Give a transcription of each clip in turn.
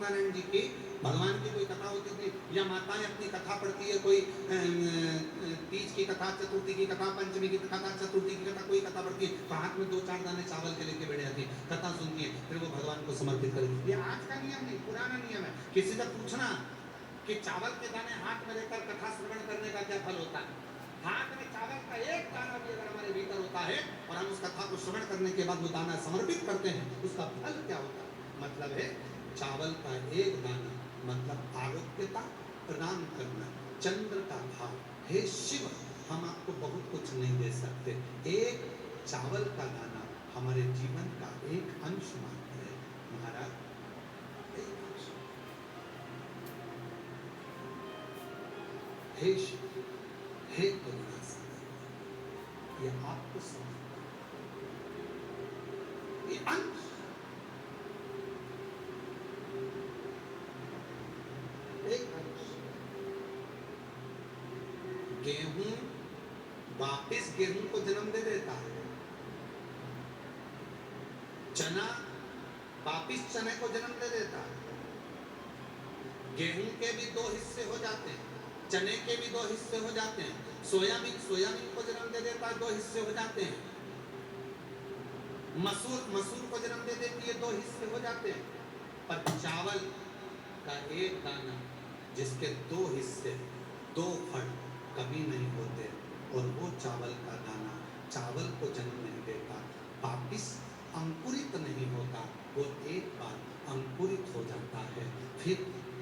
सत्यनारायण जी की भगवान की कोई कथा होती थी, या माताएं अपनी कथा पढ़ती है, कोई तीज की कथा, चतुर्थी की कथा, पंचमी की कथा, चतुर्थी की कथा, कोई कथा पढ़ती है तो हाथ में 2-4 दाने चावल के लेके बैठ जाती है, कथा सुनती है, फिर वो भगवान को समर्पित करेगी। ये आज का नियम नहीं, पुराना नियम है। किसी से पूछना कि चावल के दाने हाथ में लेकर कथा श्रवण करने का क्या फल होता है? हाथ में चावल का एक दाना भी अगर हमारे भीतर होता है और हम उस कथा को श्रवण करने के बाद वो दाना समर्पित करते हैं, उसका फल क्या होता है? मतलब है चावल का एक दाना मतलब आरोग्यता प्रदान करना, चंद्र का भाव। हे शिव, हम आपको बहुत कुछ नहीं दे सकते, एक चावल का दाना हमारे जीवन का एक अंश मात्र है महाराज, एक अंश। हे शिव, हे करुणा सागर, ये आपको समझ, ये अंश एक अंश। गेहूं वापिस गेहूं को जन्म दे देता है, चना वापिस चने को जन्म दे देता है। गेहूं के भी 2 हिस्से हो जाते हैं, चने के भी 2 हिस्से हो जाते हैं, सोयाबीन को जन्म दे देता है, 2 हिस्से हो जाते हैं। मसूर को जन्म दे देती है, 2 हिस्से हो जाते हैं। पर चावल का एक दाना जिसके 2 हिस्से, 2 फल कभी नहीं होते, और वो चावल का दाना चावल को जन्म नहीं देता, वापिस अंकुरित नहीं होता, वो एक बार अंकुरित हो जाता है, फिर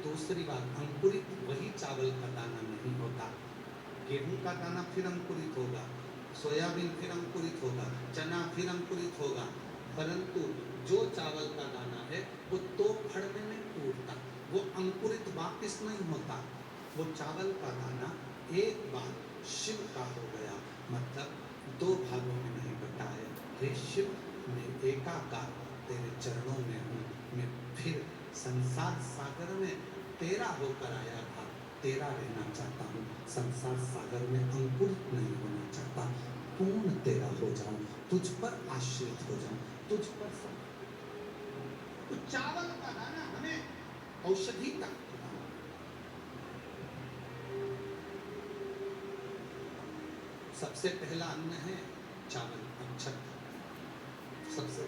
दूसरी बार अंकुरित वही चावल का दाना नहीं होता। गेहूं का दाना फिर अंकुरित होगा, सोयाबीन फिर अंकुरित होगा, चना फिर अंकुरित होगा, परंतु जो चावल का दाना है वो 2 फड़ में नहीं टूटता, वो अंकुरित वापिस नहीं होता। वो चावल का दाना एक बार शिव का हो गया, मतलब 2 भागों में नहीं बटा है। हे शिव, मैं एकाकार तेरे चरणों में हूँ, मैं फिर संसार सागर में तेरा होकर आया था, तेरा रहना चाहता हूँ, संसार सागर में अंकुरित नहीं होना चाहता, पूर्ण तेरा हो जाऊं, तुझ पर आश्रित हो जाऊं, तुझ पर सब। तो चावल का दाना हमें औषधि तक, सबसे पहला अन्न है चावल, अक्षत सबसे